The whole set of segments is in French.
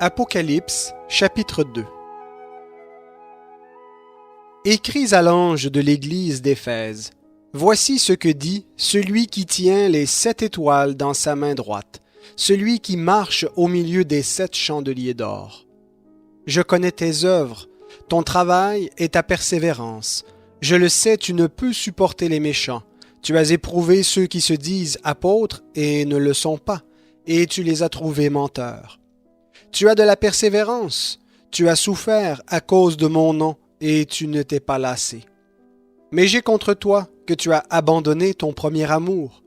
Apocalypse, chapitre 2. Écris à l'ange de l'église d'Éphèse. Voici ce que dit celui qui tient les 7 étoiles dans sa main droite, celui qui marche au milieu des 7 chandeliers d'or. Je connais tes œuvres, ton travail et ta persévérance. Je le sais, tu ne peux supporter les méchants. Tu as éprouvé ceux qui se disent apôtres et ne le sont pas, et tu les as trouvés menteurs. Tu as de la persévérance, tu as souffert à cause de mon nom, et tu ne t'es pas lassé. Mais j'ai contre toi que tu as abandonné ton premier amour.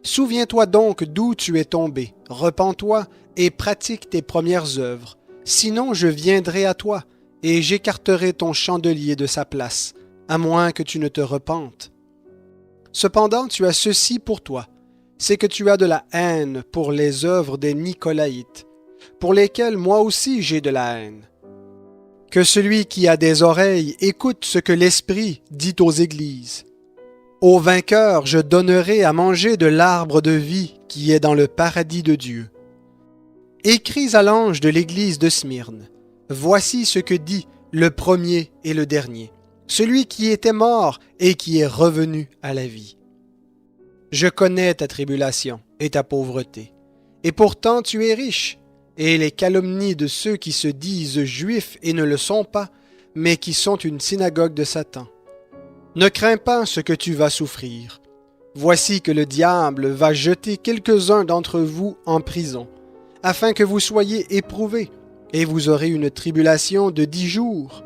Souviens-toi donc d'où tu es tombé, repens-toi et pratique tes premières œuvres, sinon je viendrai à toi, et j'écarterai ton chandelier de sa place, à moins que tu ne te repentes. Cependant tu as ceci pour toi, c'est que tu as de la haine pour les œuvres des Nicolaïtes, pour lesquels moi aussi j'ai de la haine. Que celui qui a des oreilles écoute ce que l'Esprit dit aux églises. Au vainqueur, je donnerai à manger de l'arbre de vie qui est dans le paradis de Dieu. Écris à l'ange de l'église de Smyrne. Voici ce que dit le premier et le dernier, celui qui était mort et qui est revenu à la vie. Je connais ta tribulation et ta pauvreté, et pourtant tu es riche, et les calomnies de ceux qui se disent juifs et ne le sont pas, mais qui sont une synagogue de Satan. Ne crains pas ce que tu vas souffrir. Voici que le diable va jeter quelques-uns d'entre vous en prison, afin que vous soyez éprouvés, et vous aurez une tribulation de 10 jours.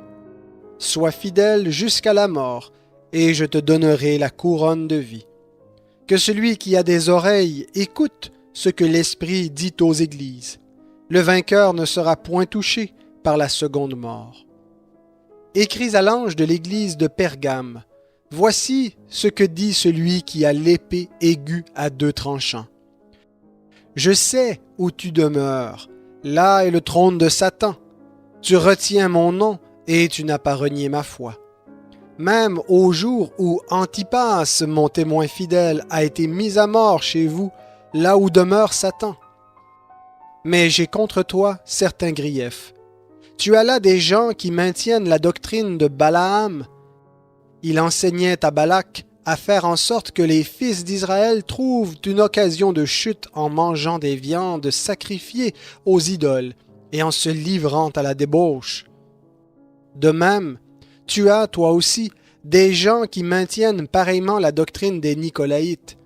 Sois fidèle jusqu'à la mort, et je te donnerai la couronne de vie. Que celui qui a des oreilles écoute ce que l'Esprit dit aux églises. Le vainqueur ne sera point touché par la seconde mort. Écris à l'ange de l'église de Pergame. Voici ce que dit celui qui a l'épée aiguë à 2 tranchants. Je sais où tu demeures. Là est le trône de Satan. Tu retiens mon nom et tu n'as pas renié ma foi. Même au jour où Antipas, mon témoin fidèle, a été mis à mort chez vous, là où demeure Satan. Mais j'ai contre toi certains griefs. Tu as là des gens qui maintiennent la doctrine de Balaam. Il enseignait à Balak à faire en sorte que les fils d'Israël trouvent une occasion de chute en mangeant des viandes sacrifiées aux idoles et en se livrant à la débauche. De même, tu as, toi aussi, des gens qui maintiennent pareillement la doctrine des Nicolaïtes.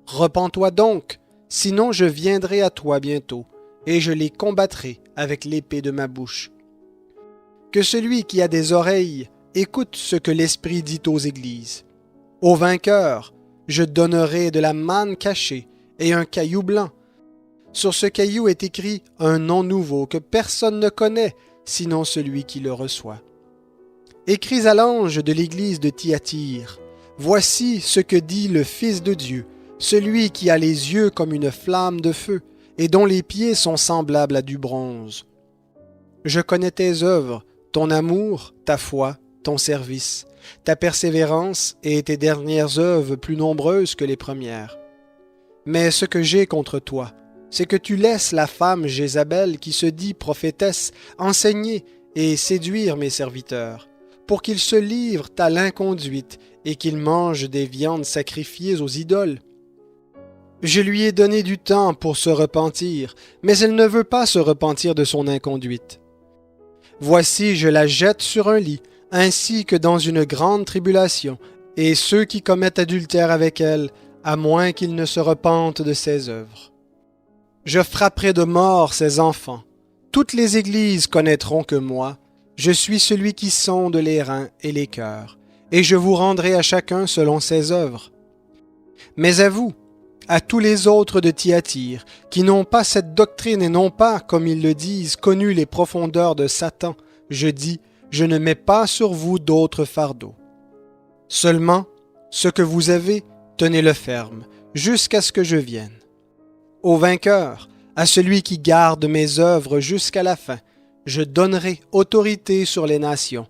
Repens-toi donc, sinon je viendrai à toi bientôt, et je les combattrai avec l'épée de ma bouche. Que celui qui a des oreilles écoute ce que l'Esprit dit aux églises. Au vainqueur, je donnerai de la manne cachée et un caillou blanc. Sur ce caillou est écrit un nom nouveau que personne ne connaît, sinon celui qui le reçoit. Écris à l'ange de l'église de Thyatire. Voici ce que dit le Fils de Dieu, celui qui a les yeux comme une flamme de feu, et dont les pieds sont semblables à du bronze. Je connais tes œuvres, ton amour, ta foi, ton service, ta persévérance et tes dernières œuvres plus nombreuses que les premières. Mais ce que j'ai contre toi, c'est que tu laisses la femme Jézabel qui se dit prophétesse enseigner et séduire mes serviteurs, pour qu'ils se livrent à l'inconduite et qu'ils mangent des viandes sacrifiées aux idoles. Je lui ai donné du temps pour se repentir, mais elle ne veut pas se repentir de son inconduite. Voici, je la jette sur un lit, ainsi que dans une grande tribulation, et ceux qui commettent adultère avec elle, à moins qu'ils ne se repentent de ses œuvres. Je frapperai de mort ses enfants. Toutes les églises connaîtront que moi, je suis celui qui sonde les reins et les cœurs, et je vous rendrai à chacun selon ses œuvres. Mais à vous, à tous les autres de Thyatire, qui n'ont pas cette doctrine et n'ont pas, comme ils le disent, connu les profondeurs de Satan, je dis, je ne mets pas sur vous d'autre fardeau. Seulement, ce que vous avez, tenez-le ferme, jusqu'à ce que je vienne. Au vainqueur, à celui qui garde mes œuvres jusqu'à la fin, je donnerai autorité sur les nations.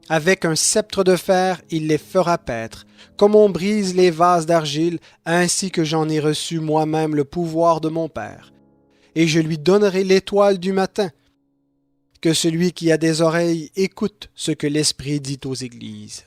Avec un sceptre de fer, il les fera paître, comme on brise les vases d'argile, ainsi que j'en ai reçu moi-même le pouvoir de mon Père. et je lui donnerai l'étoile du matin. Que celui qui a des oreilles écoute ce que l'Esprit dit aux églises.